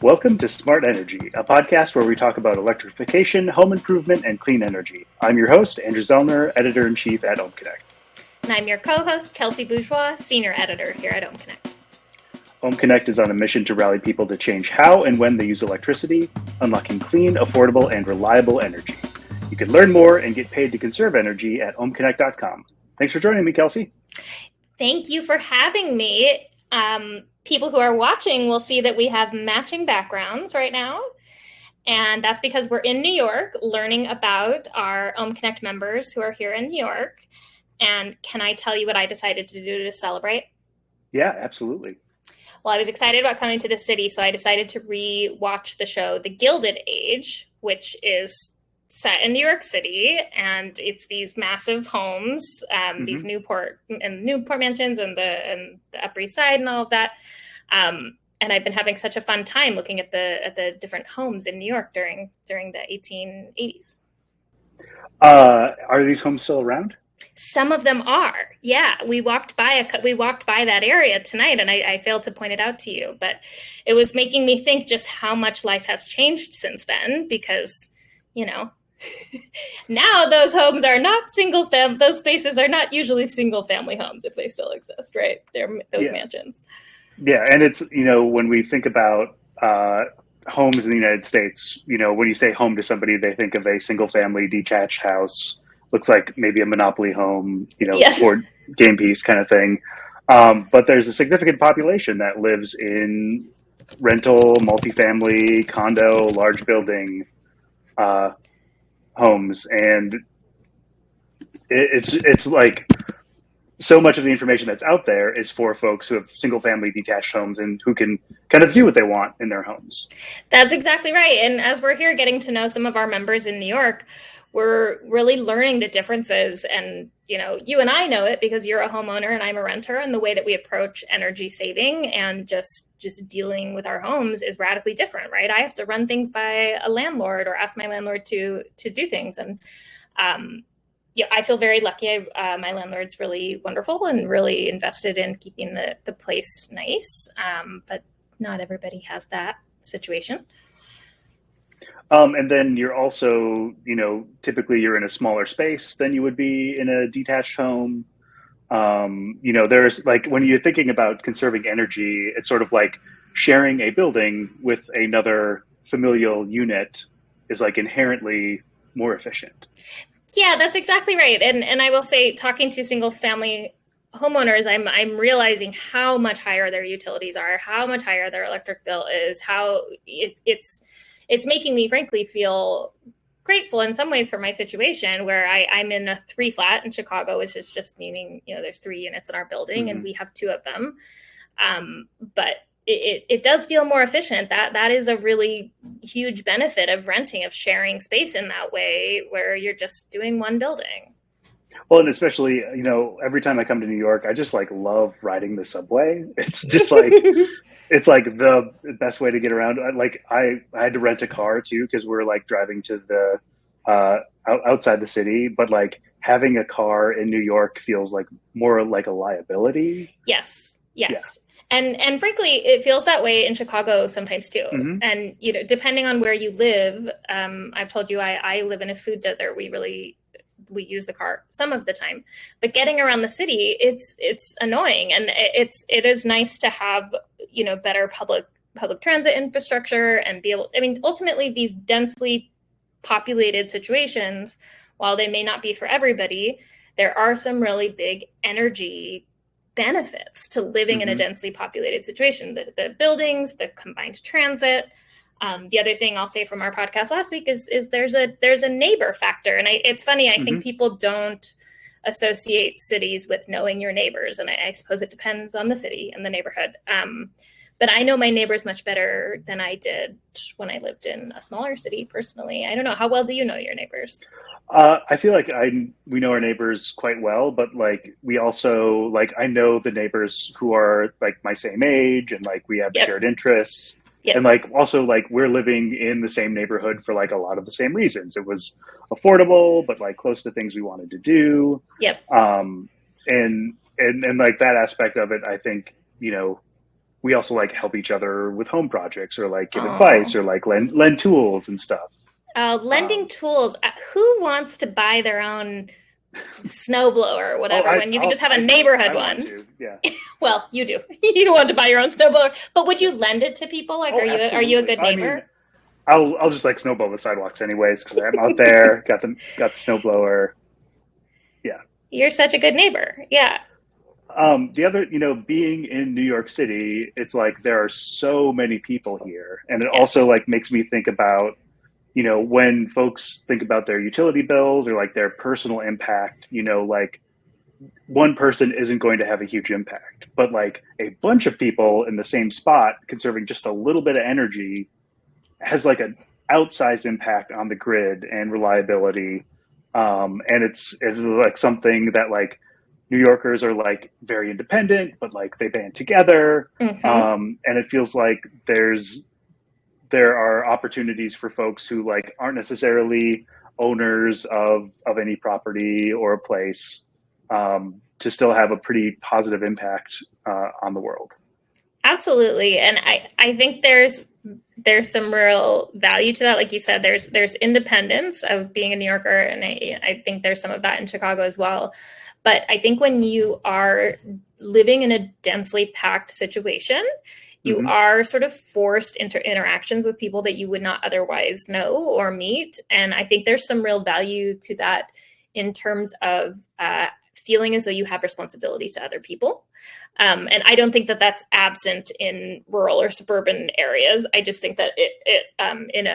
Welcome to Smart Energy, a podcast where we talk about electrification, home improvement, and clean energy. I'm your host, Andrew Zellner, Editor-in-Chief at OhmConnect. And I'm your co-host, Kelsey Bourgeois, Senior Editor here at OhmConnect. OhmConnect is on a mission to rally people to change how and when they use electricity, unlocking clean, affordable, and reliable energy. You can learn more and get paid to conserve energy at ohmconnect.com. Thanks for joining me, Kelsey. Thank you for having me. People who are watching will see that we have matching backgrounds right now. And that's because we're in New York learning about our OhmConnect members who are here in New York. And can I tell you what I decided to do to celebrate? Yeah, absolutely. Well, I was excited about coming to the city, so I decided to re-watch the show The Gilded Age, which is set in New York City, and it's these massive homes, these Newport mansions and the Upper East Side and all of that. And I've been having such a fun time looking at the different homes in New York during the 1880s. Are these homes still around? Some of them are. Yeah, we walked by that area tonight, and I failed to point it out to you, but it was making me think just how much life has changed since then, because, you know, now those homes are not those spaces are not usually single family homes if they still exist, right? They're those mansions. Yeah, and it's, you know, when we think about homes in the United States, you know, when you say home to somebody, they think of a single family detached house, looks like maybe a Monopoly home, you know, or game piece kind of thing. But there's a significant population that lives in rental, multifamily, condo, large building homes, and it's like so much of the information that's out there is for folks who have single family detached homes and who can kind of do what they want in their homes. That's exactly right. And as we're here getting to know some of our members in New York, we're really learning the differences. And, you know, you and I know it because you're a homeowner and I'm a renter, and the way that we approach energy saving and just dealing with our homes is radically different, right? I have to run things by a landlord or ask my landlord to do things. And, yeah, I feel very lucky. My landlord's really wonderful and really invested in keeping the place nice. But not everybody has that situation. And then you're also, you know, typically you're in a smaller space than you would be in a detached home. You know, there's like, when you're thinking about conserving energy, it's sort of like sharing a building with another familial unit is like inherently more efficient. Yeah, that's exactly right. And I will say, talking to single family homeowners, I'm realizing how much higher their utilities are, how much higher their electric bill is, how it's making me frankly feel grateful in some ways for my situation, where I'm in a 3 flat in Chicago, which is just meaning, you know, there's 3 units in our building and we have 2 of them. But it does feel more efficient. That is a really huge benefit of renting, of sharing space in that way, where you're just doing one building. Well, and especially, you know, every time I come to New York, I just like love riding the subway. It's just like, it's like the best way to get around. Like I had to rent a car too, because we're like driving to the outside the city, but like having a car in New York feels like more like a liability. Yes. Yeah. And frankly, it feels that way in Chicago sometimes too. And, you know, depending on where you live, I've told you I live in a food desert. We use the car some of the time, but getting around the city, it's annoying. And it is nice to have, you know, better public transit infrastructure and be able, I mean, ultimately these densely populated situations, while they may not be for everybody, there are some really big energy benefits to living in a densely populated situation. The buildings, the combined transit. The other thing I'll say from our podcast last week is there's a neighbor factor. And it's funny, I think people don't associate cities with knowing your neighbors. And I suppose it depends on the city and the neighborhood. But I know my neighbors much better than I did when I lived in a smaller city personally. I don't know. How well do you know your neighbors? I feel like we know our neighbors quite well, but like we also, like, I know the neighbors who are like my same age, and like we have shared interests. Yep. And like also like we're living in the same neighborhood for like a lot of the same reasons. It was affordable, but like close to things we wanted to do. Yep. And like that aspect of it, I think, you know, we also like help each other with home projects or like give advice Oh, or like lend tools and stuff. lending Um, tools. Who wants to buy their own snowblower or oh, whatever when you can just have a I do. neighborhood I want one? to. Yeah. Well, you do. You want to buy your own snowblower, but would you Yeah. lend it to people? Like, Oh, are you a absolutely. good I mean, neighbor? I'll just like snowblow the sidewalks anyways because I'm out there. Got the snowblower. Yeah. You're such a good neighbor. Yeah. The other, being in New York City, it's like there are so many people here, and it also Yes. like makes me think about, when folks think about their utility bills or like their personal impact, like one person isn't going to have a huge impact, but like a bunch of people in the same spot conserving just a little bit of energy has like an outsized impact on the grid and reliability. And it's like something that like New Yorkers are like very independent, but like they band together. Mm-hmm. And it feels like there are opportunities for folks who like aren't necessarily owners of any property or a place, to still have a pretty positive impact on the world. Absolutely. And I think there's some real value to that. Like you said, there's independence of being a New Yorker, and I think there's some of that in Chicago as well. But I think when you are living in a densely packed situation, you Mm-hmm. are sort of forced into interactions with people that you would not otherwise know or meet. And I think there's some real value to that in terms of feeling as though you have responsibility to other people. And I don't think that that's absent in rural or suburban areas. I just think that in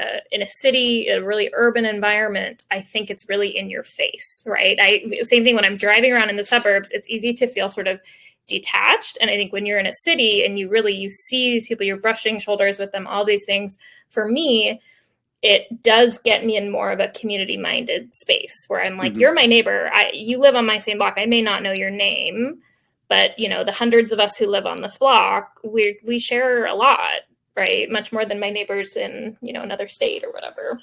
a city, a really urban environment, I think it's really in your face, right? Same thing when I'm driving around in the suburbs. It's easy to feel sort of detached, and I think when you're in a city and you see these people, you're brushing shoulders with them, all these things. For me, it does get me in more of a community minded space where I'm like, Mm-hmm. you're my neighbor. You live on my same block. I may not know your name, but the hundreds of us who live on this block, we share a lot, right? Much more than my neighbors in, another state or whatever.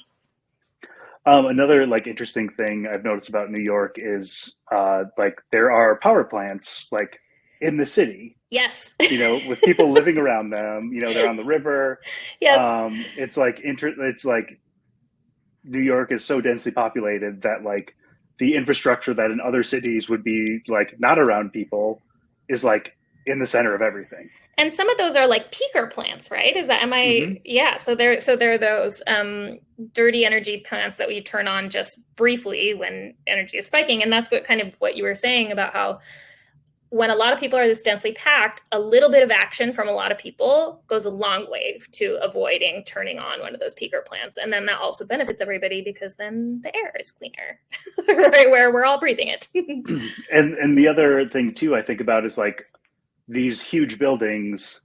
Another like interesting thing I've noticed about New York is like there are power plants like in the city, Yes. with people living around them. They're on the river. Yes. It's like New York is so densely populated that like the infrastructure that in other cities would be like not around people is like in the center of everything. And some of those are like peaker plants, right? Mm-hmm. Yeah. So they're those dirty energy plants that we turn on just briefly when energy is spiking. And that's what you were saying about how when a lot of people are this densely packed, a little bit of action from a lot of people goes a long way to avoiding turning on one of those peaker plants. And then that also benefits everybody because then the air is cleaner, right? Where we're all breathing it. And the other thing too I think about is like these huge buildings,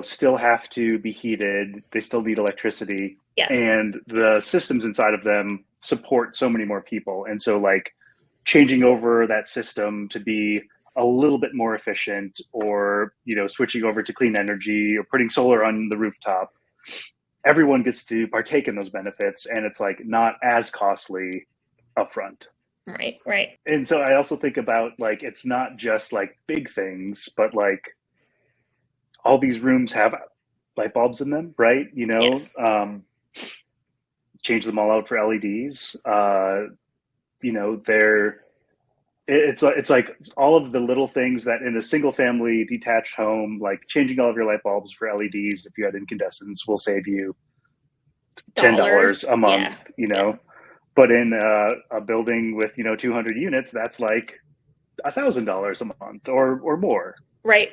still have to be heated. They still need electricity, Yes. and the systems inside of them support so many more people. And so like changing over that system to be a little bit more efficient, or switching over to clean energy or putting solar on the rooftop, everyone gets to partake in those benefits, and it's like not as costly upfront. Right. And so I also think about like it's not just like big things, but like all these rooms have light bulbs in them, right? Yes. Change them all out for LEDs. They're it's like all of the little things that in a single family detached home, like changing all of your light bulbs for LEDs if you had incandescents will save you $10 Dollars. a Yeah. month. But in a building with 200 units, that's like $1,000 a month or more. Right.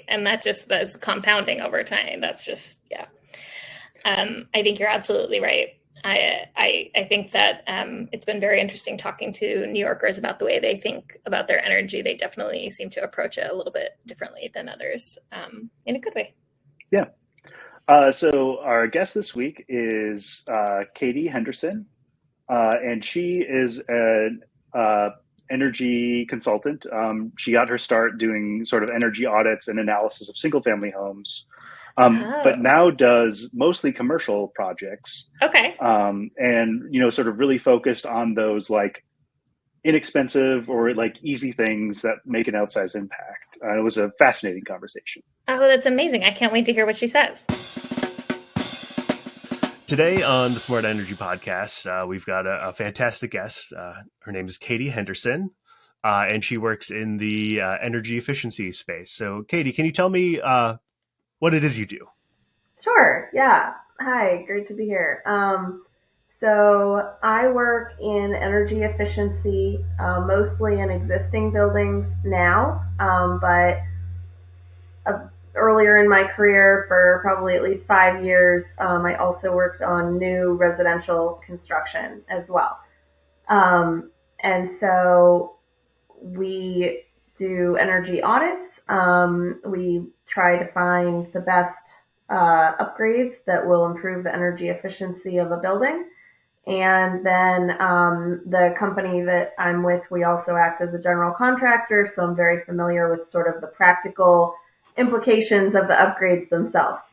And that's compounding over time. That's just, yeah. I think you're absolutely right. I think that it's been very interesting talking to New Yorkers about the way they think about their energy. They definitely seem to approach it a little bit differently than others, in a good way. Yeah. So our guest this week is Katie Henderson, and she is an energy consultant. She got her start doing sort of energy audits and analysis of single-family homes, but now does mostly commercial projects. Okay. And sort of really focused on those like inexpensive or like easy things that make an outsized impact. It was a fascinating conversation. Oh, that's amazing. I can't wait to hear what she says. Today on the Smart Energy Podcast, we've got a fantastic guest. Her name is Katie Henderson, and she works in the energy efficiency space. So, Katie, can you tell me what it is you do? Sure. Yeah. Hi. Great to be here. So I work in energy efficiency, mostly in existing buildings now, but earlier in my career, for probably at least 5 years, I also worked on new residential construction as well. And so we do energy audits. We try to find the best upgrades that will improve the energy efficiency of a building. And then the company that I'm with, we also act as a general contractor, so I'm very familiar with sort of the practical implications of the upgrades themselves.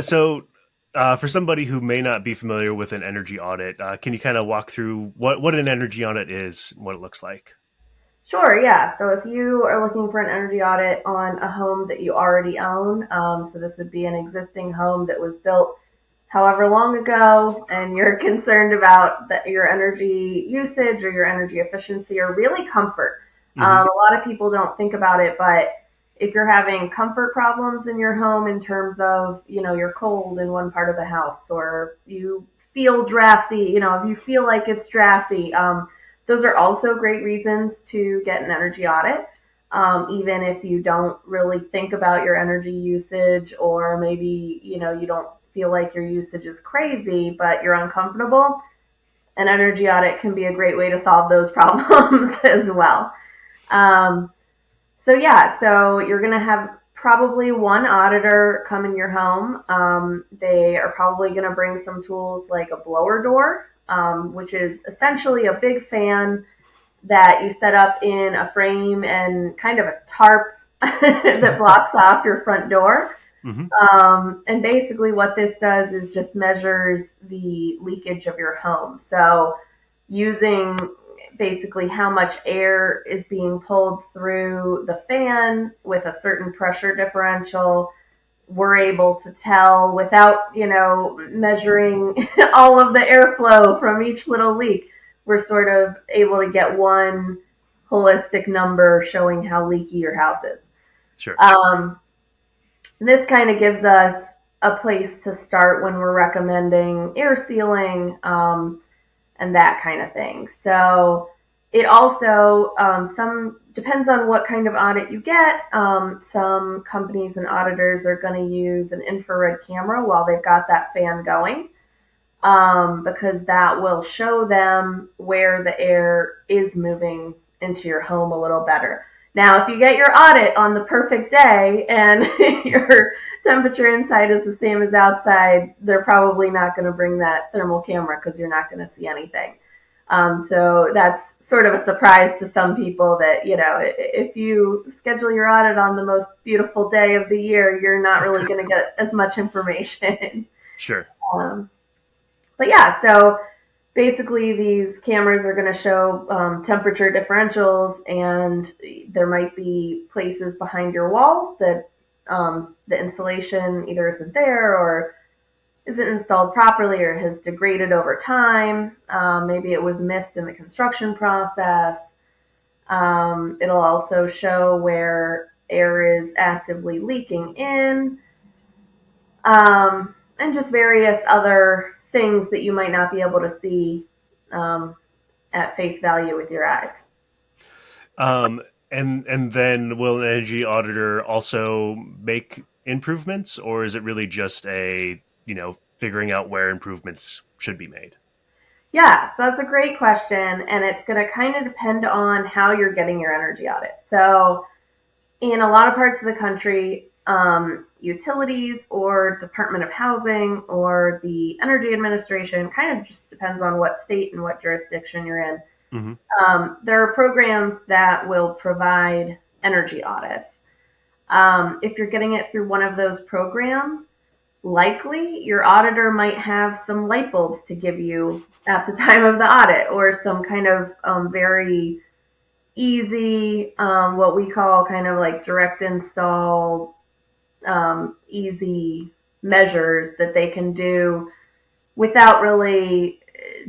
So for somebody who may not be familiar with an energy audit, can you kind of walk through what an energy audit is, what it looks like? Sure, yeah. So if you are looking for an energy audit on a home that you already own, so this would be an existing home that was built however long ago, and you're concerned about your energy usage or your energy efficiency or really comfort. A lot of people don't think about it, but if you're having comfort problems in your home in terms of, you're cold in one part of the house or you feel drafty, if you feel like it's drafty, those are also great reasons to get an energy audit. Even if you don't really think about your energy usage, or maybe, you don't feel like your usage is crazy, but you're uncomfortable, an energy audit can be a great way to solve those problems as well. So you're going to have probably one auditor come in your home. They are probably going to bring some tools like a blower door, which is essentially a big fan that you set up in a frame and kind of a tarp that blocks off your front door. And basically what this does is just measures the leakage of your home. So using basically how much air is being pulled through the fan with a certain pressure differential, we're able to tell without, measuring all of the airflow from each little leak. We're sort of able to get one holistic number showing how leaky your house is. Sure. This kind of gives us a place to start when we're recommending air sealing and that kind of thing. So it also depends on what kind of audit you get. Some companies and auditors are going to use an infrared camera while they've got that fan going, because that will show them where the air is moving into your home a little better. Now, if you get your audit on the perfect day and your temperature inside is the same as outside, they're probably not going to bring that thermal camera because you're not going to see anything. So that's sort of a surprise to some people that, if you schedule your audit on the most beautiful day of the year, you're not really going to get as much information. Sure. But yeah, so basically these cameras are going to show temperature differentials, and there might be places behind your walls that the insulation either isn't there or isn't installed properly or has degraded over time. Maybe it was missed in the construction process. It'll also show where air is actively leaking in, and just various other things that you might not be able to see at face value with your eyes. And then will an energy auditor also make improvements, or is it really just figuring out where improvements should be made? Yeah, so that's a great question, and it's going to kind of depend on how you're getting your energy audit. So in a lot of parts of the country, utilities or Department of Housing or the Energy Administration, kind of just depends on what state and what jurisdiction you're in. There are programs that will provide energy audits. If you're getting it through one of those programs, likely your auditor might have some light bulbs to give you at the time of the audit, or some kind of very easy, what we call kind of like direct install, easy measures that they can do without really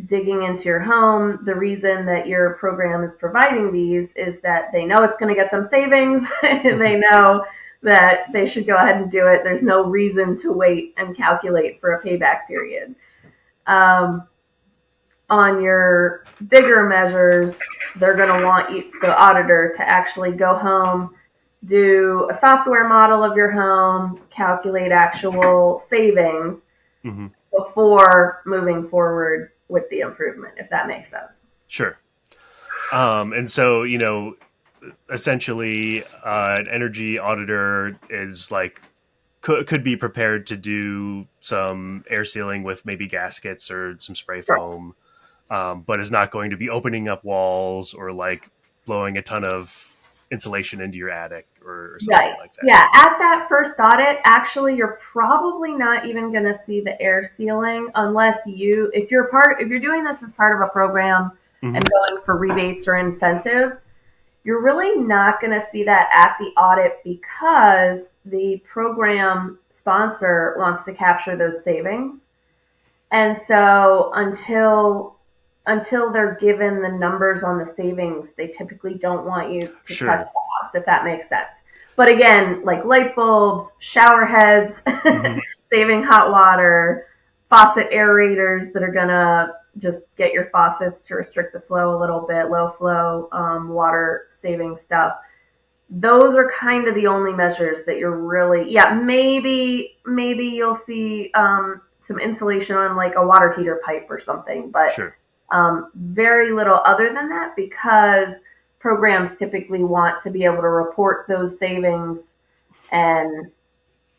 digging into your home. The reason that your program is providing these is that they know it's going to get them savings. They know that they should go ahead and do it. There's no reason to wait and calculate for a payback period. On your bigger measures, they're going to want the auditor to actually go home, do a software model of your home, calculate actual savings before moving forward with the improvement, if that makes sense. Sure. And so, essentially, an energy auditor is like, could be prepared to do some air sealing with maybe gaskets or some spray foam, but is not going to be opening up walls or like blowing a ton of insulation into your attic or something like that. Yeah, at that first audit, actually, you're probably not even going to see the air sealing unless if you're doing this as part of a program and going for rebates or incentives. You're really not going to see that at the audit because the program sponsor wants to capture those savings. And so until they're given the numbers on the savings, they typically don't want you to touch the house, if that makes sense. But again, like light bulbs, shower heads, saving hot water, faucet aerators that are going to just get your faucets to restrict the flow a little bit, low flow, water saving stuff. Those are kind of the only measures that you're really, maybe you'll see some insulation on like a water heater pipe or something, but very little other than that, because programs typically want to be able to report those savings and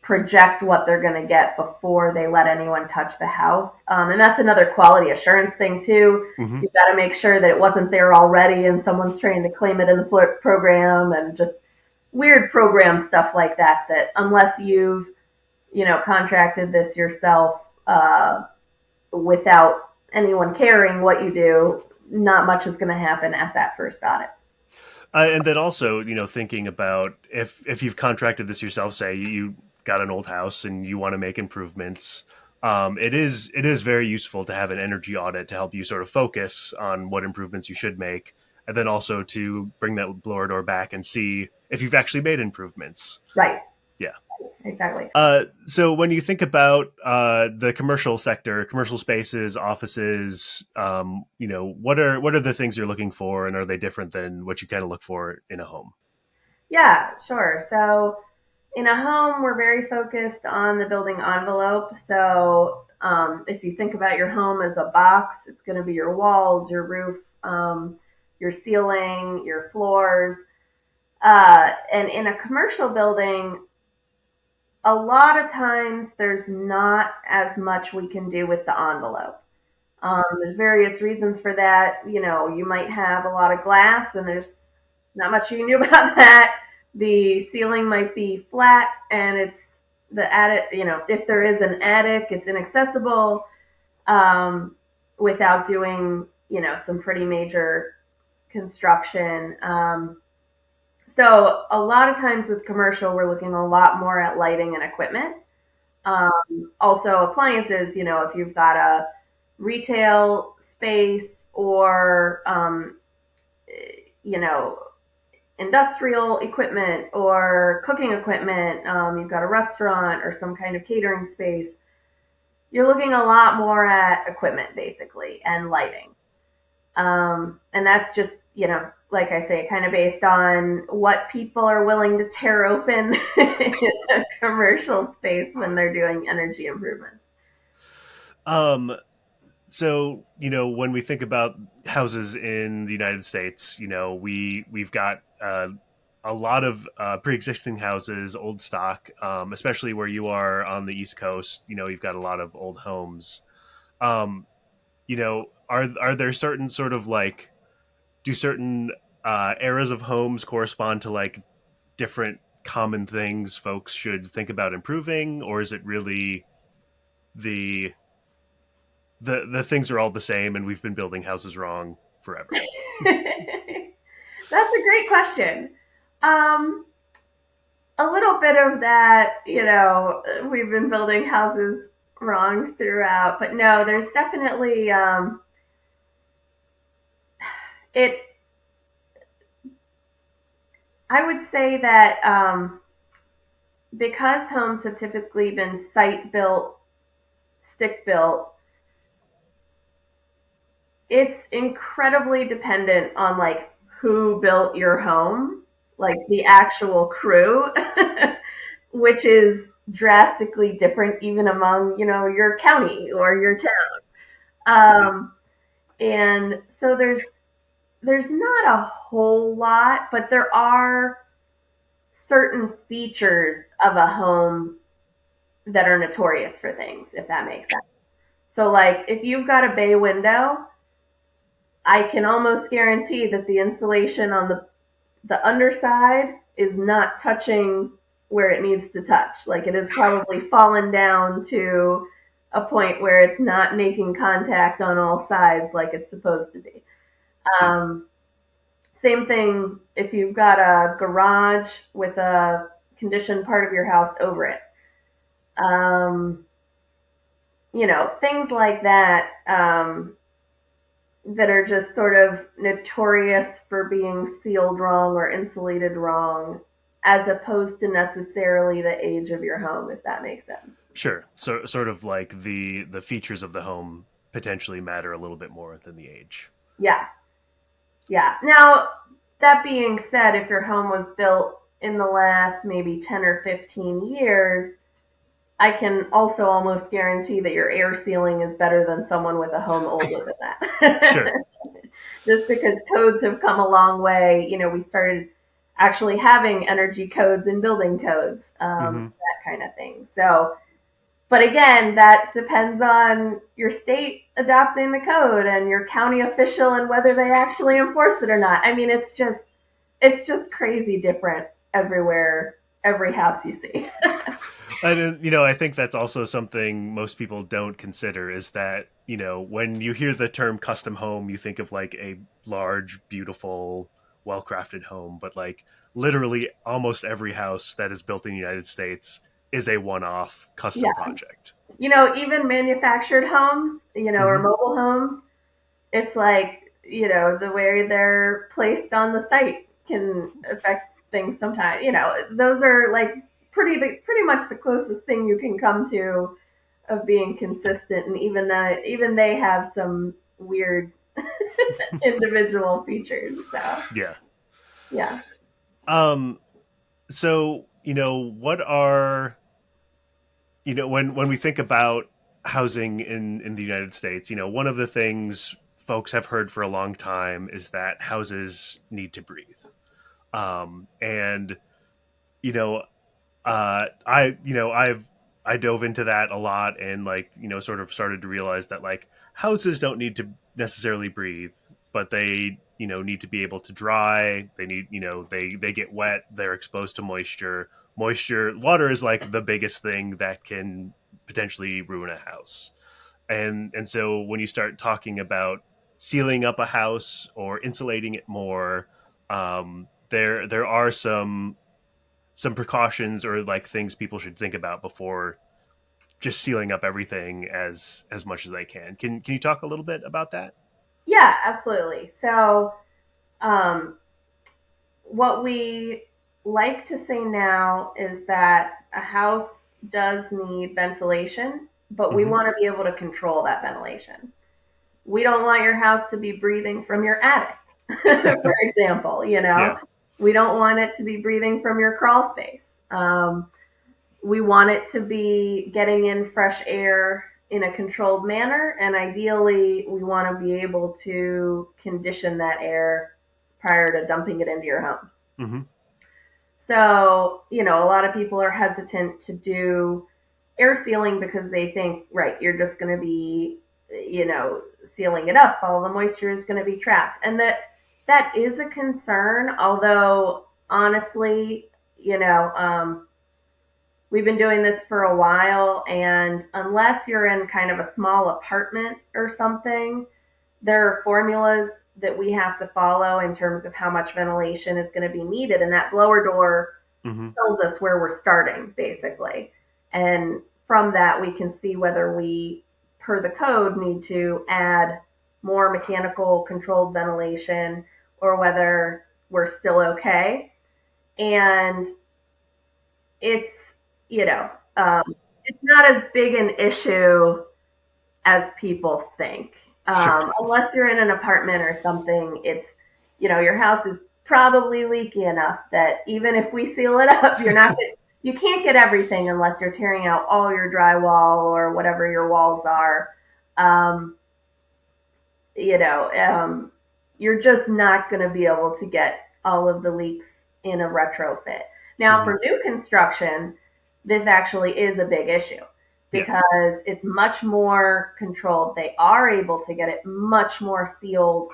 project what they're going to get before they let anyone touch the house. And that's another quality assurance thing too. You've got to make sure that it wasn't there already and someone's trying to claim it in the program, and just weird program stuff like that, that unless you've, contracted this yourself, without anyone caring what you do, not much is going to happen at that first audit. And then also, thinking about if you've contracted this yourself, say you got an old house and you want to make improvements, it is very useful to have an energy audit to help you sort of focus on what improvements you should make, and then also to bring that blower door back and see if you've actually made improvements. Right. Yeah. Exactly. So when you think about the commercial sector, commercial spaces, offices, what are the things you're looking for, and are they different than what you kind of look for in a home? Yeah, sure. So in a home, we're very focused on the building envelope. So if you think about your home as a box, it's going to be your walls, your roof, your ceiling, your floors. And in a commercial building, a lot of times there's not as much we can do with the envelope. There's various reasons for that. You might have a lot of glass and there's not much you can do about that. The ceiling might be flat and it's the attic, if there is an attic, it's inaccessible, without doing, some pretty major construction. So a lot of times with commercial, we're looking a lot more at lighting and equipment. Also appliances, if you've got a retail space or, industrial equipment or cooking equipment, you've got a restaurant or some kind of catering space, you're looking a lot more at equipment basically and lighting. And that's just, like I say, kind of based on what people are willing to tear open in a commercial space when they're doing energy improvements. So, when we think about houses in the United States, we've got a lot of pre-existing houses, old stock, especially where you are on the East Coast. You've got a lot of old homes. Are there certain sort of like, do certain eras of homes correspond to like different common things folks should think about improving, or is it really the things are all the same and we've been building houses wrong forever? That's a great question. A little bit of that, we've been building houses wrong throughout, but no, there's definitely it. I would say that because homes have typically been site built, stick built, it's incredibly dependent on like who built your home, like the actual crew, which is drastically different even among, your county or your town. And so there's not a whole lot, but there are certain features of a home that are notorious for things, if that makes sense. So like if you've got a bay window, I can almost guarantee that the insulation on the underside is not touching where it needs to touch. Like it has probably fallen down to a point where it's not making contact on all sides like it's supposed to be. Same thing if you've got a garage with a conditioned part of your house over it. Things like that that are just sort of notorious for being sealed wrong or insulated wrong, as opposed to necessarily the age of your home, if that makes sense. Sure. So sort of like the features of the home potentially matter a little bit more than the age. Yeah. Now, that being said, if your home was built in the last maybe 10 or 15 years, I can also almost guarantee that your air sealing is better than someone with a home older than that. Sure. Just because codes have come a long way. We started actually having energy codes and building codes, that kind of thing. So, but again, that depends on your state adopting the code and your county official and whether they actually enforce it or not. I mean, it's just crazy different everywhere, every house you see. And, I think that's also something most people don't consider is that, when you hear the term custom home, you think of like a large, beautiful, well-crafted home. But like literally almost every house that is built in the United States is a one-off custom project. Even manufactured homes, or mobile homes, it's like, the way they're placed on the site can affect things sometimes. Those are like pretty much the closest thing you can come to of being consistent, and even they have some weird individual features. So yeah. So what are when we think about housing in the United States, one of the things folks have heard for a long time is that houses need to breathe, and I dove into that a lot and sort of started to realize that like houses don't need to necessarily breathe, but they need to be able to dry. They need they get wet. They're exposed to moisture. Water is like the biggest thing that can potentially ruin a house. And so when you start talking about sealing up a house or insulating it more, there are some precautions or like things people should think about before just sealing up everything as much as they can. Can you talk a little bit about that? Yeah, absolutely. So, what we like to say now is that a house does need ventilation, but we want to be able to control that ventilation. We don't want your house to be breathing from your attic, for example, Yeah. We don't want it to be breathing from your crawl space. We want it to be getting in fresh air in a controlled manner, and ideally we want to be able to condition that air prior to dumping it into your home. Mm-hmm. So, a lot of people are hesitant to do air sealing because they think, right, you're just going to be, sealing it up. All the moisture is going to be trapped. And that is a concern, although honestly, we've been doing this for a while, and unless you're in kind of a small apartment or something, there are formulas that we have to follow in terms of how much ventilation is going to be needed. And that blower door tells us where we're starting, basically. And from that, we can see whether we, per the code, need to add more mechanical controlled ventilation or whether we're still okay. And it's, it's not as big an issue as people think. Sure. Unless you're in an apartment or something, it's, your house is probably leaky enough that even if we seal it up, you can't get everything unless you're tearing out all your drywall or whatever your walls are. Um, you're just not going to be able to get all of the leaks in a retrofit. Now, for new construction, this actually is a big issue because it's much more controlled. They are able to get it much more sealed.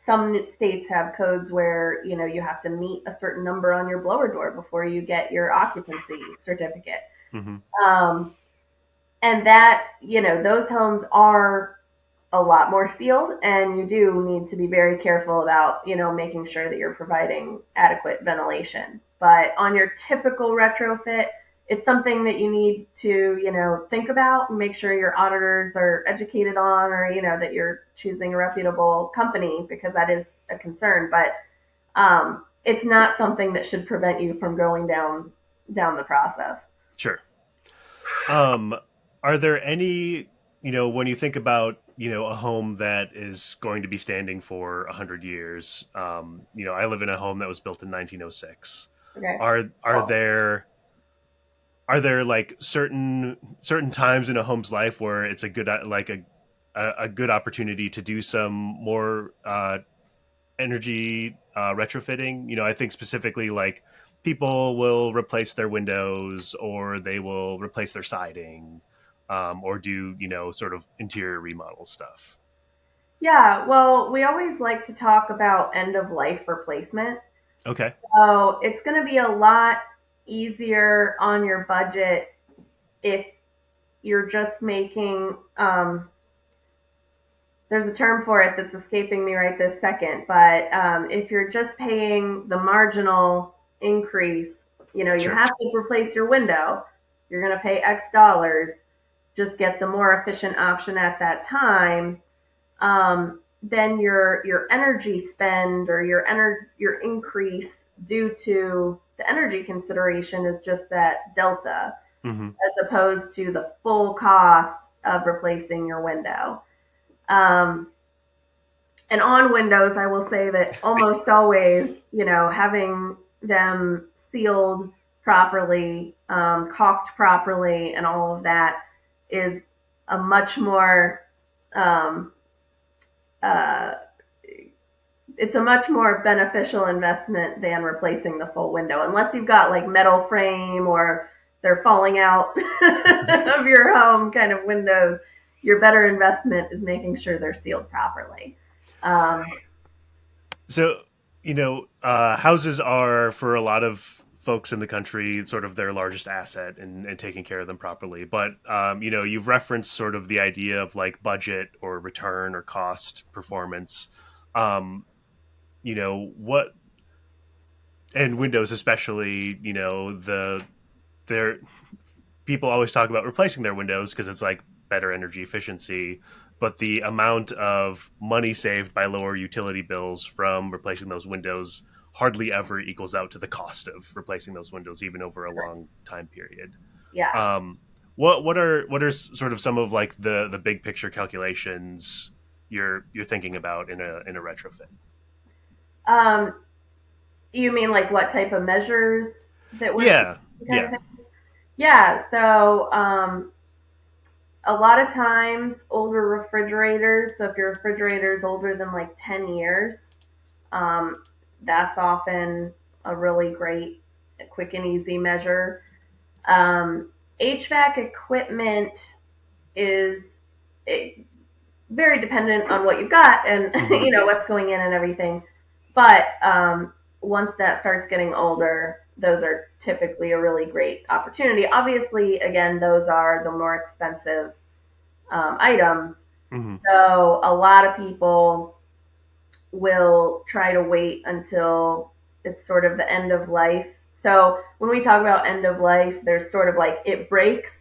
Some states have codes where, you have to meet a certain number on your blower door before you get your occupancy certificate. And that, those homes are a lot more sealed, and you do need to be very careful about, making sure that you're providing adequate ventilation. But on your typical retrofit, it's something that you need to, think about and make sure your auditors are educated on, or, that you're choosing a reputable company, because that is a concern. But it's not something that should prevent you from going down the process. Sure. Are there any, when you think about, a home that is going to be standing for 100 years, I live in a home that was built in 1906. Okay. Are there like certain times in a home's life where it's a good opportunity to do some more energy retrofitting? I think specifically like people will replace their windows, or they will replace their siding, or do sort of interior remodel stuff. Yeah, well, we always like to talk about end of life replacement. Okay. So it's going to be a lot easier on your budget if you're just making, there's a term for it that's escaping me right this second, but if you're just paying the marginal increase, you Sure. have to replace your window, you're going to pay X dollars, just get the more efficient option at that time. Then your energy spend or your increase due to the energy consideration is just that delta, as opposed to the full cost of replacing your window. And on windows, I will say that almost always, having them sealed properly, caulked properly, and all of that is a much more it's a much more beneficial investment than replacing the full window, unless you've got like metal frame or they're falling out of your home kind of windows. Your better investment is making sure they're sealed properly. So, houses are, for a lot of folks in the country, sort of their largest asset, and taking care of them properly. But, you've referenced sort of the idea of like budget or return or cost performance. What, and Windows especially, people always talk about replacing their windows because it's like better energy efficiency, but the amount of money saved by lower utility bills from replacing those windows hardly ever equals out to the cost of replacing those windows, even over a long time period. Yeah. What are sort of some of like the big picture calculations you're thinking about in a retrofit? You mean like what type of measures that we're Yeah. Yeah. So a lot of times older refrigerators, so if your refrigerator is older than like 10 years, that's often a really great, quick and easy measure. HVAC equipment is very dependent on what you've got and what's going in and everything. But once that starts getting older, those are typically a really great opportunity. Obviously, again, those are the more expensive items. Mm-hmm. So a lot of people will try to wait until it's sort of the end of life. So when we talk about end of life, there's sort of like it breaks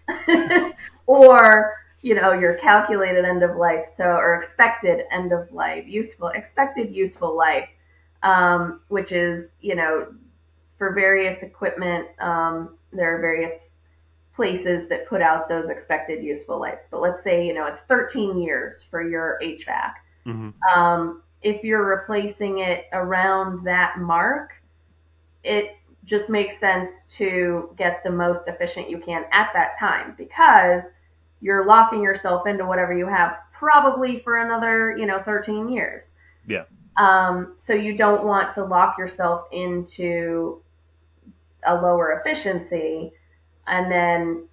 or your calculated end of life, so or expected end of life, expected useful life, which is for various equipment, there are various places that put out those expected useful lives. But let's say, it's 13 years for your HVAC. Mm-hmm. If you're replacing it around that mark, it just makes sense to get the most efficient you can at that time, because you're locking yourself into whatever you have probably for another, 13 years. Yeah. So you don't want to lock yourself into a lower efficiency, and then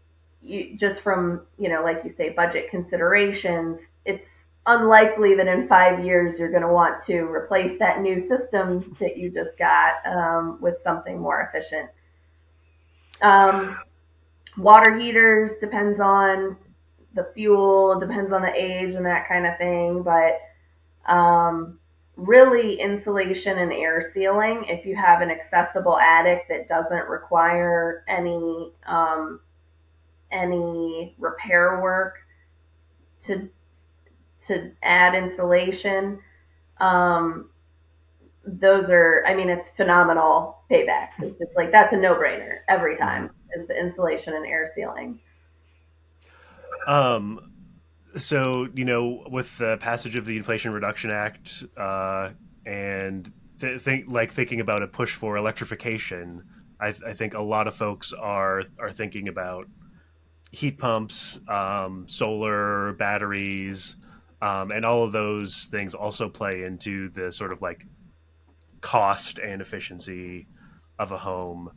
just from like you say, budget considerations, it's unlikely that in 5 years you're going to want to replace that new system that you just got with something more efficient. Water heaters, depends on the fuel, depends on the age and that kind of thing, but really insulation and air sealing, if you have an accessible attic that doesn't require any repair work to add insulation, those are, it's phenomenal paybacks. It's just like, that's a no-brainer every time, is the insulation and air sealing. So, with the passage of the Inflation Reduction Act, and thinking about a push for electrification, I think a lot of folks are thinking about heat pumps, solar, batteries, and all of those things also play into the sort of like cost and efficiency of a home.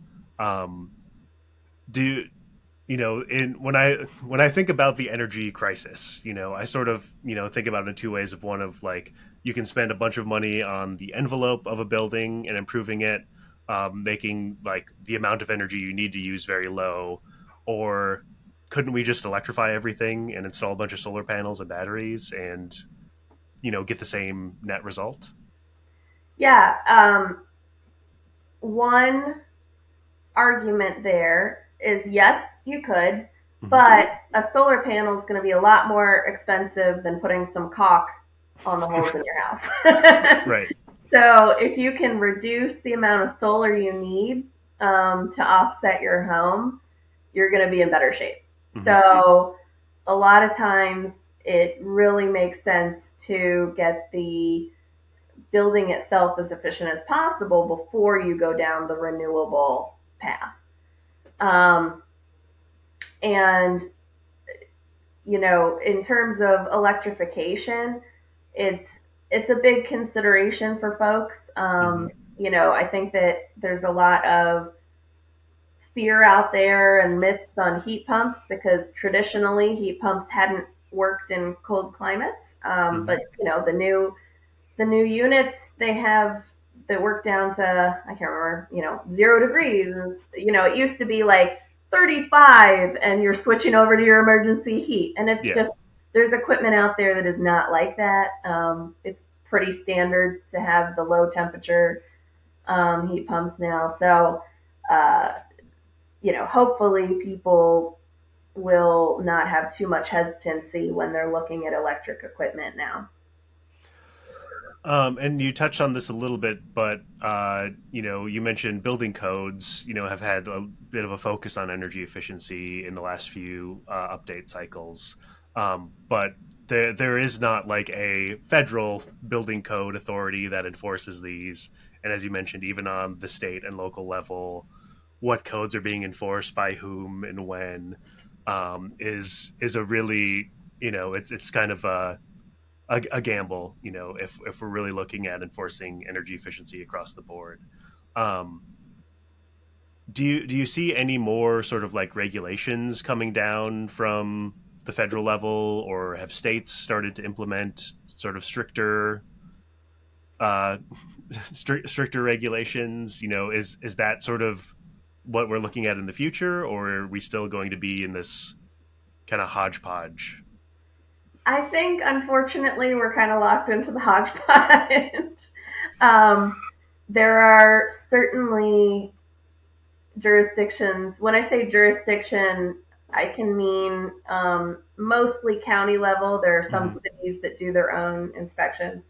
When I think about the energy crisis, I sort of think about it in two ways. Of one of like, you can spend a bunch of money on the envelope of a building and improving it, making like the amount of energy you need to use very low, or couldn't we just electrify everything and install a bunch of solar panels and batteries and get the same net result? Yeah. One argument there is, yes, you could, but a solar panel is going to be a lot more expensive than putting some caulk on the holes in your house. Right. So if you can reduce the amount of solar you need to offset your home, you're going to be in better shape. Mm-hmm. So a lot of times it really makes sense to get the building itself as efficient as possible before you go down the renewable path. And in terms of electrification, it's a big consideration for folks. I think that there's a lot of fear out there and myths on heat pumps, because traditionally heat pumps hadn't worked in cold climates. But the new units they have that work down to, I can't remember, 0 degrees. It used to be like 35 and you're switching over to your emergency heat. And it's just, there's equipment out there that is not like that. It's pretty standard to have the low temperature heat pumps now. So, hopefully people will not have too much hesitancy when they're looking at electric equipment now. And you touched on this a little bit, but, you mentioned building codes, have had a bit of a focus on energy efficiency in the last few update cycles. But there is not like a federal building code authority that enforces these. And as you mentioned, even on the state and local level, what codes are being enforced by whom and when is a really, it's kind of a gamble, if we're really looking at enforcing energy efficiency across the board. Do you see any more sort of like regulations coming down from the federal level, or have states started to implement sort of stricter regulations? Is that sort of what we're looking at in the future, or are we still going to be in this kind of hodgepodge? I think, unfortunately, we're kind of locked into the hodgepodge. um, there are certainly jurisdictions. When I say jurisdiction, I can mean mostly county level. There are some cities that do their own inspections.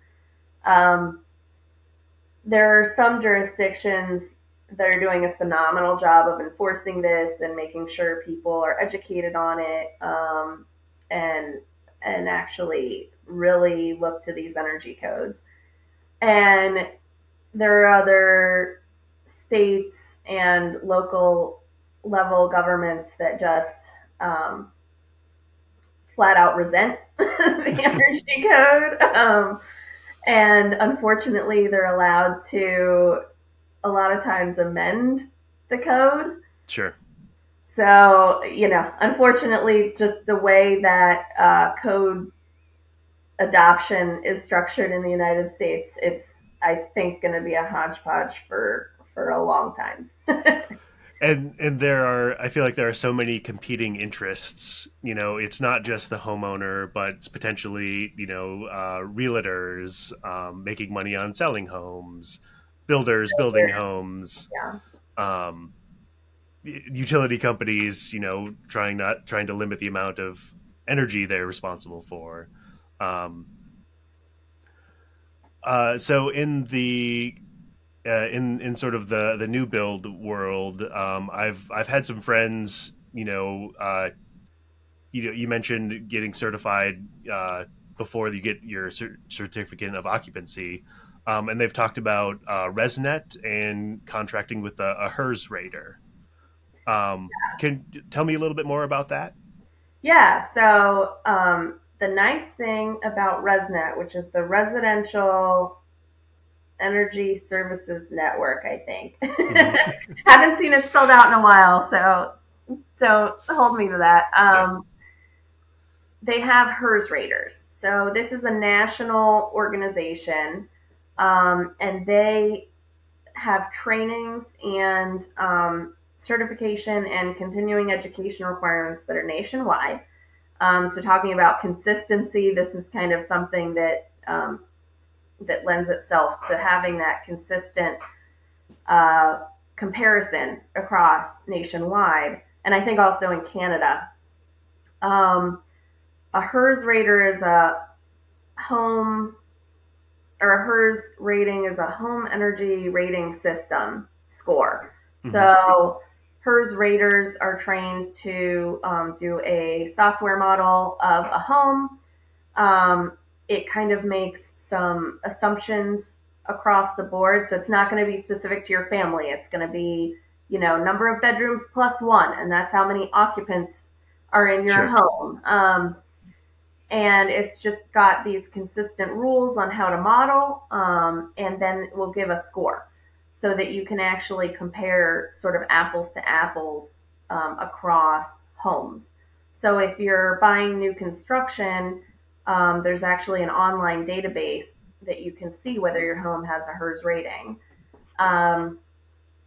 Um, there are some jurisdictions that are doing a phenomenal job of enforcing this and making sure people are educated on it, and actually really look to these energy codes. And there are other states and local level governments that just flat out resent the energy code. And unfortunately, they're allowed to a lot of times amend the code. Sure. So, unfortunately, just the way that code adoption is structured in the United States, it's, I think, going to be a hodgepodge for a long time. And I feel like there are so many competing interests. It's not just the homeowner, but it's potentially, realtors making money on selling homes, builders building homes, utility companies, trying to limit the amount of energy they're responsible for. So in the in sort of the new build world, I've had some friends, you mentioned getting certified before you get your certificate of occupancy, and they've talked about ResNet and contracting with a HERS rater. Can tell me a little bit more about that? Yeah. So the nice thing about ResNet, which is the Residential Energy Services Network, I think. Haven't seen it spelled out in a while, so don't hold me to that. They have HERS raters. So this is a national organization, and they have trainings and certification and continuing education requirements that are nationwide. So talking about consistency, this is kind of something that that lends itself to having that consistent comparison across nationwide, and I think also in Canada. A HERS rater is a home, or a HERS rating is a home energy rating system score. So HERS raters are trained to do a software model of a home. It kind of makes some assumptions across the board. So it's not going to be specific to your family. It's going to be, number of bedrooms plus one, and that's how many occupants are in your home. And it's just got these consistent rules on how to model, and then it will give a score so that you can actually compare sort of apples to apples across homes. So if you're buying new construction, there's actually an online database that you can see whether your home has a HERS rating.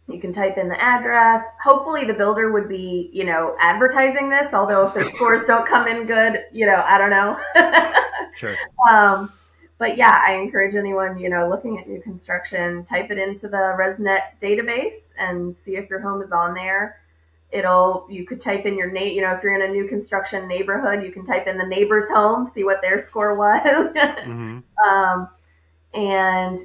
You can type in the address. Hopefully the builder would be, advertising this, although if their scores don't come in good, I don't know. Sure. But yeah, I encourage anyone, looking at new construction, type it into the ResNet database and see if your home is on there. You could type in your name, if you're in a new construction neighborhood, you can type in the neighbor's home, see what their score was. And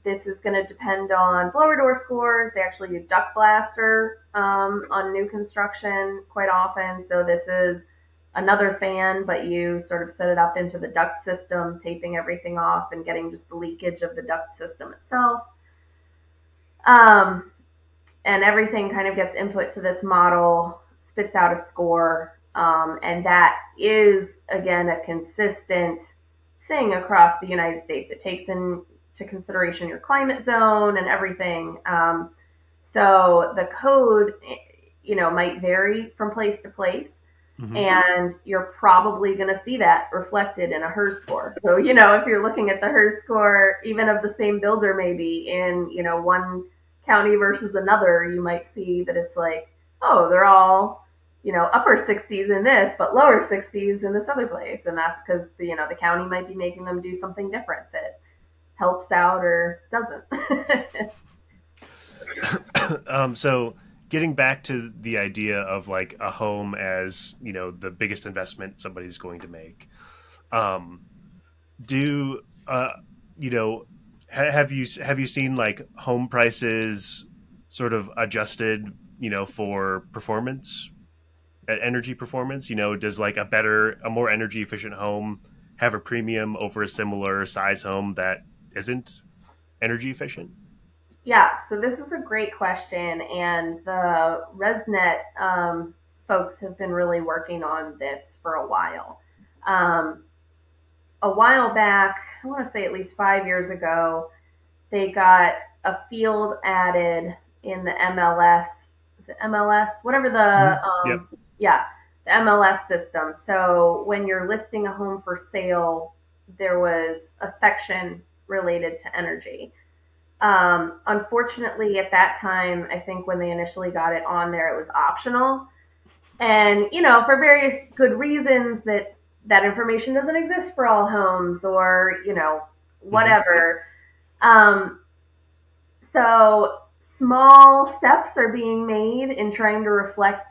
this is going to depend on blower door scores. They actually use duct blaster on new construction quite often. So this is another fan, but you sort of set it up into the duct system, taping everything off and getting just the leakage of the duct system itself. And everything kind of gets input to this model, spits out a score, and that is, again, a consistent thing across the United States. It takes into consideration your climate zone and everything. So the code, might vary from place to place, and you're probably going to see that reflected in a HERS score. So, if you're looking at the HERS score, even of the same builder, maybe in, one county versus another, you might see that it's like, oh, they're all, upper 60s in this, but lower 60s in this other place. And that's because, the county might be making them do something different that helps out or doesn't. So getting back to the idea of like a home as, the biggest investment somebody's going to make, have you seen like home prices sort of adjusted, for performance, energy performance? Does like a more energy efficient home have a premium over a similar size home that isn't energy efficient? Yeah, so this is a great question, and the ResNet folks have been really working on this for a while. A while back, I want to say at least 5 years ago, they got a field added in the MLS. Is it MLS? Whatever Yep. yeah, the MLS system. So when you're listing a home for sale, there was a section related to energy. Unfortunately, at that time, I think when they initially got it on there, it was optional. And, for various good reasons that information doesn't exist for all homes or, whatever. So small steps are being made in trying to reflect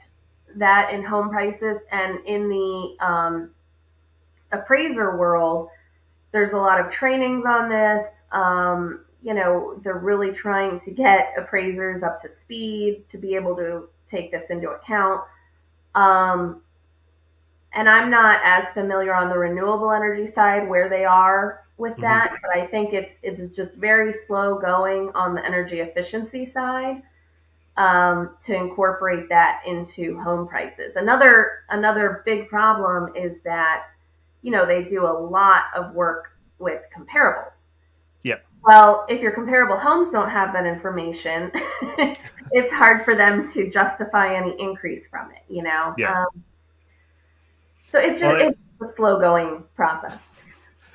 that in home prices. And in the appraiser world, there's a lot of trainings on this. They're really trying to get appraisers up to speed to be able to take this into account. And I'm not as familiar on the renewable energy side where they are with that, but I think it's just very slow going on the energy efficiency side to incorporate that into home prices. Another big problem is that they do a lot of work with comparables. Yeah. Well, if your comparable homes don't have that information, it's hard for them to justify any increase from it, Yeah. So it's a slow going process.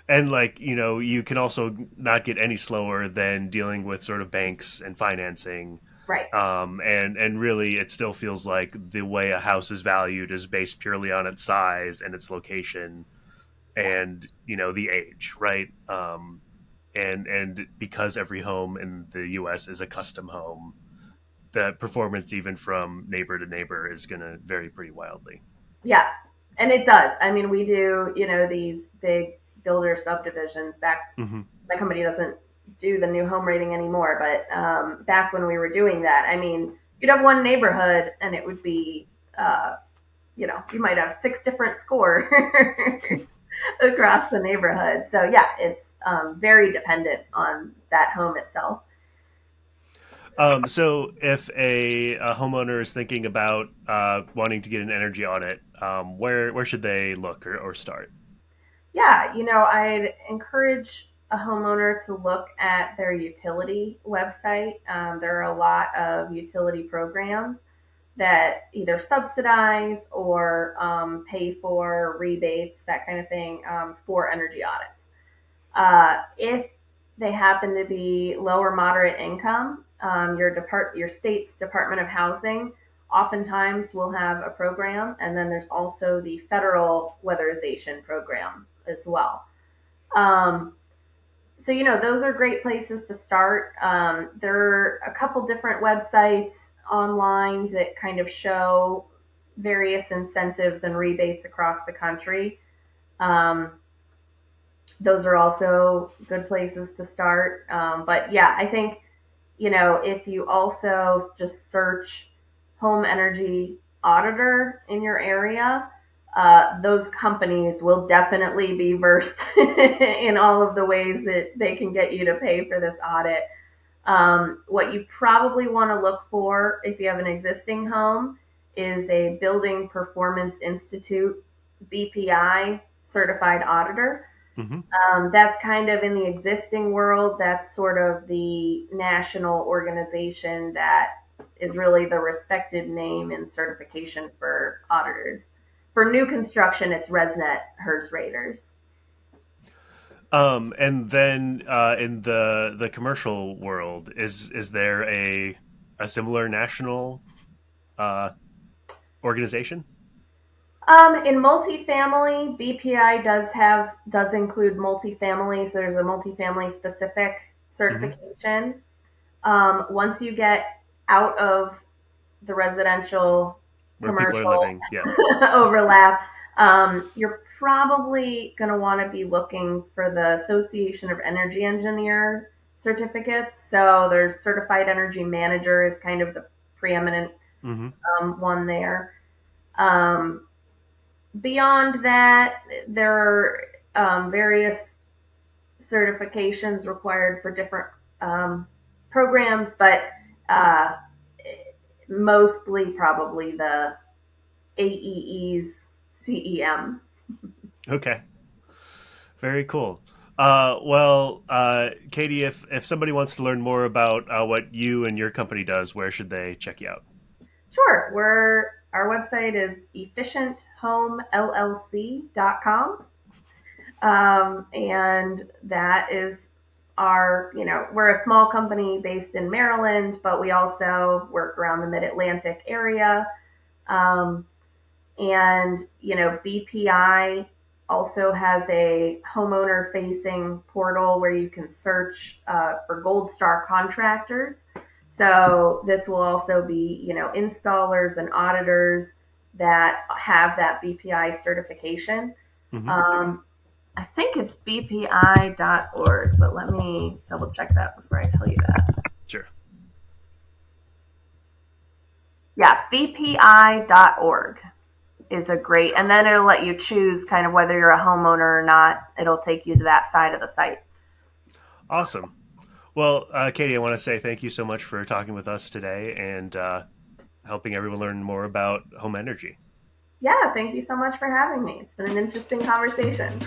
And like, you can also not get any slower than dealing with sort of banks and financing. Right. And really it still feels like the way a house is valued is based purely on its size and its location and, the age, right? And because every home in the US is a custom home, the performance even from neighbor to neighbor is going to vary pretty wildly. Yeah. And it does. I mean, we do, these big builder subdivisions back. My company doesn't do the new home rating anymore, but back when we were doing that, I mean, you'd have one neighborhood and it would be, you might have 6 different scores across the neighborhood. So yeah, it's very dependent on that home itself. So if a homeowner is thinking about wanting to get an energy audit, where should they look or start? Yeah, I'd encourage a homeowner to look at their utility website. There are a lot of utility programs that either subsidize or pay for rebates, that kind of thing, for energy audits. If they happen to be low or moderate income, your state's Department of Housing oftentimes will have a program, and then there's also the federal weatherization program as well. So, those are great places to start. There are a couple different websites online that kind of show various incentives and rebates across the country. Those are also good places to start. But yeah, I think, if you also just search home energy auditor in your area, those companies will definitely be versed in all of the ways that they can get you to pay for this audit. What you probably want to look for if you have an existing home is a Building Performance Institute BPI certified auditor. That's kind of in the existing world. That's sort of the national organization that is really the respected name in certification for auditors. For new construction, it's ResNet HERS Raters. And then in the commercial world, is there a similar national organization? In multifamily, BPI does include multifamily, so there's a multifamily specific certification. Once you get out of the residential Where people are commercial living, yeah. overlap, you're probably going to want to be looking for the Association of Energy Engineer certificates. So there's Certified Energy Manager is kind of the preeminent one there. Beyond that, there are various certifications required for different programs, but mostly probably the AEE's CEM. Okay. Very cool. Katie, if somebody wants to learn more about what you and your company does, where should they check you out? Sure. Our website is efficienthomellc.com. And that is we're a small company based in Maryland, but we also work around the Mid-Atlantic area. BPI also has a homeowner facing portal where you can search for Gold Star contractors. So this will also be, installers and auditors that have that BPI certification. I think it's bpi.org, but let me double check that before I tell you that. Sure. Yeah, bpi.org is a great, and then it'll let you choose kind of whether you're a homeowner or not. It'll take you to that side of the site. Awesome. Well, Katie, I want to say thank you so much for talking with us today and helping everyone learn more about home energy. Yeah, thank you so much for having me. It's been an interesting conversation.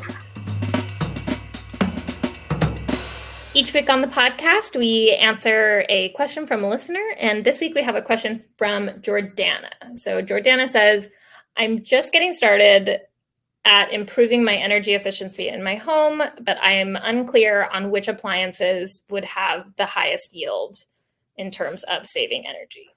Each week on the podcast, we answer a question from a listener. And this week we have a question from Jordana. So Jordana says, I'm just getting started at improving my energy efficiency in my home, but I am unclear on which appliances would have the highest yield in terms of saving energy.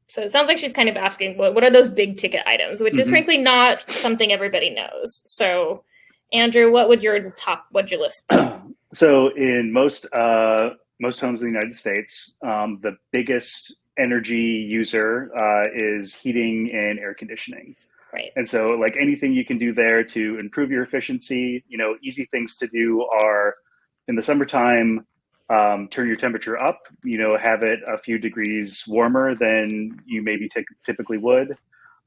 So it sounds like she's kind of asking, what are those big ticket items, which is frankly not something everybody knows. So Andrew, what would your list be? So in most homes in the United States, the biggest energy user is heating and air conditioning. Right. And so like anything you can do there to improve your efficiency, easy things to do are in the summertime, turn your temperature up, have it a few degrees warmer than you maybe typically would.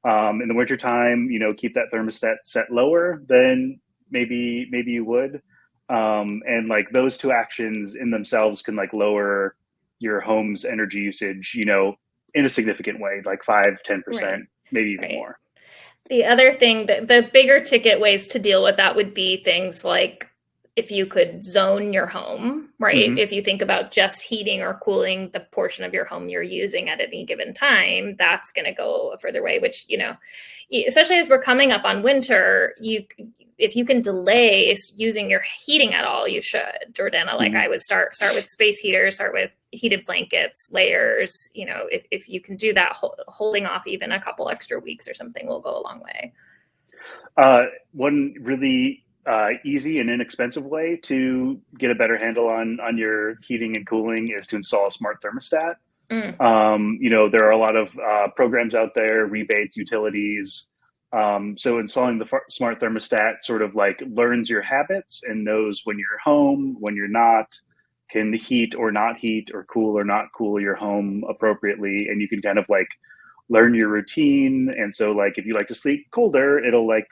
In the wintertime, keep that thermostat set lower than maybe you would. And like those two actions in themselves can like lower your home's energy usage, in a significant way, like 5-10%, right. Maybe even more. The other thing, the bigger ticket ways to deal with that would be things like if you could zone your home, right? If you think about just heating or cooling the portion of your home you're using at any given time, that's going to go a further way, which, especially as we're coming up on winter, if you can delay using your heating at all, you should. Jordana, like I would start with space heaters, start with heated blankets, layers. If you can do that, holding off even a couple extra weeks or something will go a long way. One really easy and inexpensive way to get a better handle on your heating and cooling is to install a smart thermostat. There are a lot of programs out there, rebates, utilities. So installing the smart thermostat sort of like learns your habits and knows when you're home, when you're not, can heat or not heat or not cool your home appropriately. And you can kind of like learn your routine. And so like, if you like to sleep colder, it'll like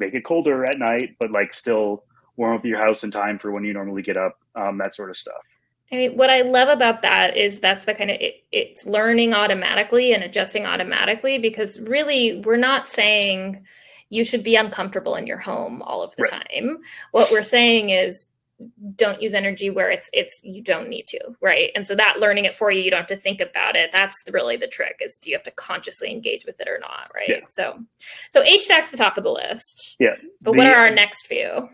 make it colder at night, but like still warm up your house in time for when you normally get up, that sort of stuff. I mean, what I love about that is that's the kind of, it's learning automatically and adjusting automatically, because really we're not saying you should be uncomfortable in your home all of the time. What we're saying is don't use energy where it's you don't need to, right? And so that learning it for you, you don't have to think about it. That's really the trick, is do you have to consciously engage with it or not, right? So HVAC's the top of the list. Yeah. But what are our next few?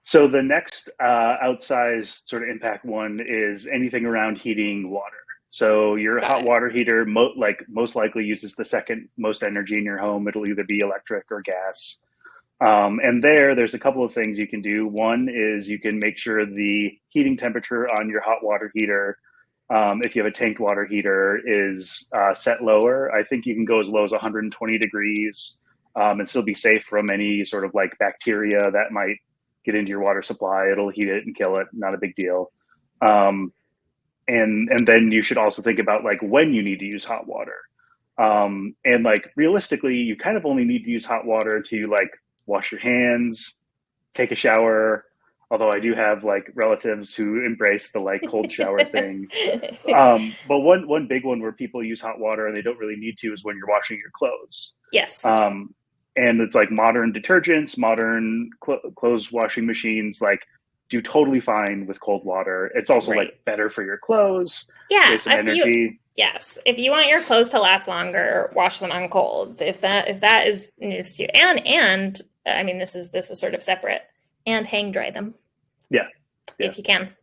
So the next outsized sort of impact one is anything around heating water. So your hot water heater most likely uses the second most energy in your home. It'll either be electric or gas. And there's a couple of things you can do. One is you can make sure the heating temperature on your hot water heater, if you have a tanked water heater, is set lower. I think you can go as low as 120 degrees and still be safe from any sort of like bacteria that might get into your water supply. It'll heat it and kill it. Not a big deal. And then you should also think about like when you need to use hot water. And like realistically, you kind of only need to use hot water to like wash your hands, take a shower. Although I do have like relatives who embrace the like cold shower thing. But one big one where people use hot water and they don't really need to is when you're washing your clothes. Yes. And it's like modern detergents, modern clothes washing machines, like do totally fine with cold water. It's also like better for your clothes. Yeah. Save some energy. Yes. If you want your clothes to last longer, wash them on cold. If that is news to you. And I mean, this is sort of separate, and hang dry them. Yeah. If you can.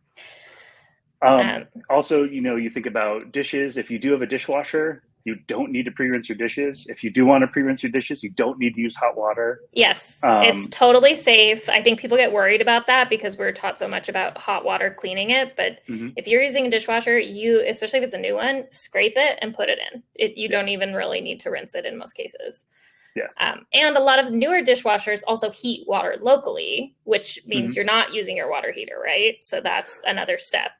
Also, you think about dishes. If you do have a dishwasher, you don't need to pre-rinse your dishes. If you do want to pre-rinse your dishes, you don't need to use hot water. Yes, it's totally safe. I think people get worried about that because we're taught so much about hot water cleaning it. But if you're using a dishwasher, especially if it's a new one, scrape it and put it in. You don't even really need to rinse it in most cases. Yeah. And a lot of newer dishwashers also heat water locally, which means you're not using your water heater, right? So that's another step.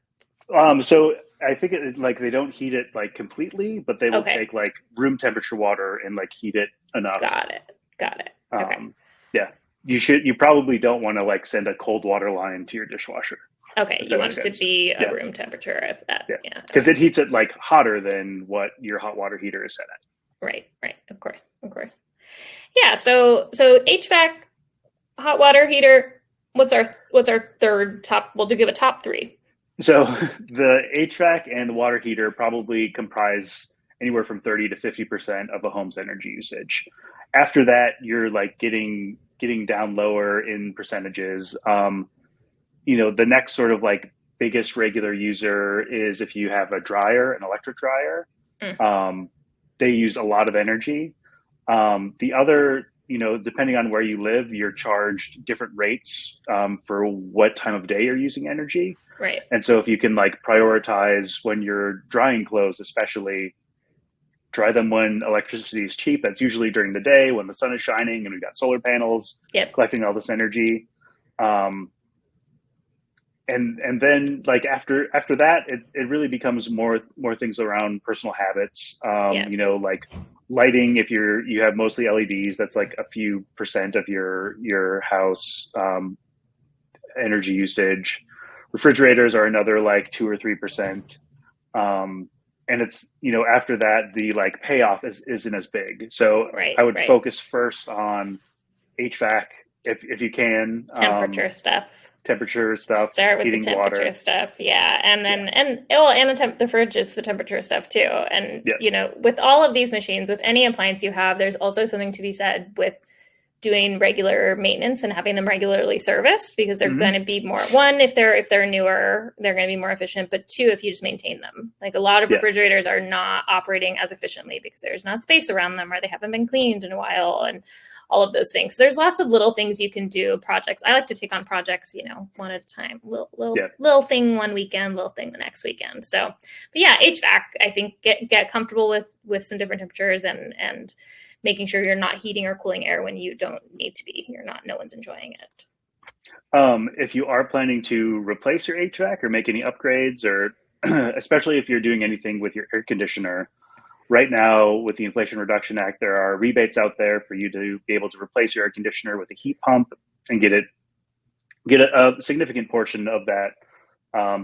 So I think they don't heat it like completely, but they will take like room temperature water and like heat it enough. Got it. Okay. Yeah. You probably don't want to like send a cold water line to your dishwasher. Okay. You want it to be a room temperature of that. Yeah. Because it heats it like hotter than what your hot water heater is set at. Right. Of course. Yeah. So HVAC, hot water heater. What's our third top? We'll give a top three. So the HVAC and the water heater probably comprise anywhere from 30 to 50% of a home's energy usage. After that, you're like getting down lower in percentages. The next sort of like biggest regular user is if you have a dryer, an electric dryer. They use a lot of energy. The other, depending on where you live, you're charged different rates for what time of day you're using energy. Right. And so if you can like prioritize when you're drying clothes, especially dry them when electricity is cheap. That's usually during the day when the sun is shining and we've got solar panels collecting all this energy. And then like after that, it really becomes more things around personal habits. Like lighting, if you have mostly LEDs, that's like a few percent of your house energy usage. Refrigerators are another like 2 or 3%. And it's, after that, the like payoff isn't as big. So I would focus first on HVAC if you can. Temperature stuff. Start with the temperature stuff. Yeah. And then, the fridge is the temperature stuff too. And, with all of these machines, with any appliance you have, there's also something to be said with doing regular maintenance and having them regularly serviced, because they're going to be more, one, if they're newer, they're going to be more efficient, but two, if you just maintain them. Like a lot of refrigerators are not operating as efficiently because there's not space around them or they haven't been cleaned in a while and all of those things. So there's lots of little things you can do, projects. I like to take on projects, one at a time, little thing one weekend, little thing the next weekend. So, but yeah, HVAC, I think get comfortable with some different temperatures and making sure you're not heating or cooling air when you don't need to be. No one's enjoying it. If you are planning to replace your HVAC or make any upgrades, or especially if you're doing anything with your air conditioner, right now with the Inflation Reduction Act, there are rebates out there for you to be able to replace your air conditioner with a heat pump and get a significant portion of that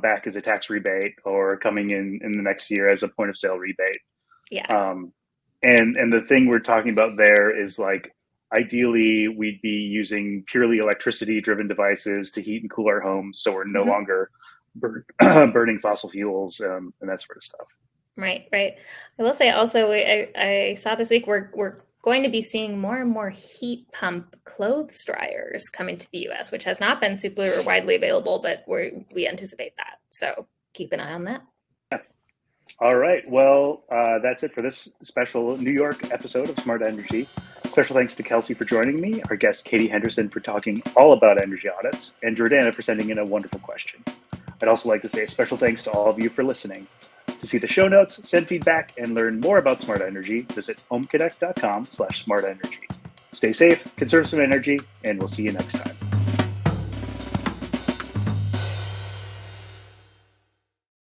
back as a tax rebate, or coming in the next year as a point of sale rebate. Yeah. And the thing we're talking about there is like, ideally we'd be using purely electricity driven devices to heat and cool our homes. So we're no longer burning fossil fuels and that sort of stuff. Right. I will say also, I saw this week we're going to be seeing more and more heat pump clothes dryers coming to the US, which has not been super widely available, but we anticipate that. So keep an eye on that. All right. Well, that's it for this special New York episode of Smart Energy. Special thanks to Kelsey for joining me, our guest Katie Henderson for talking all about energy audits, and Jordana for sending in a wonderful question. I'd also like to say a special thanks to all of you for listening. To see the show notes, send feedback, and learn more about Smart Energy, visit homeconnect.com/smartenergy. Stay safe, conserve some energy, and we'll see you next time.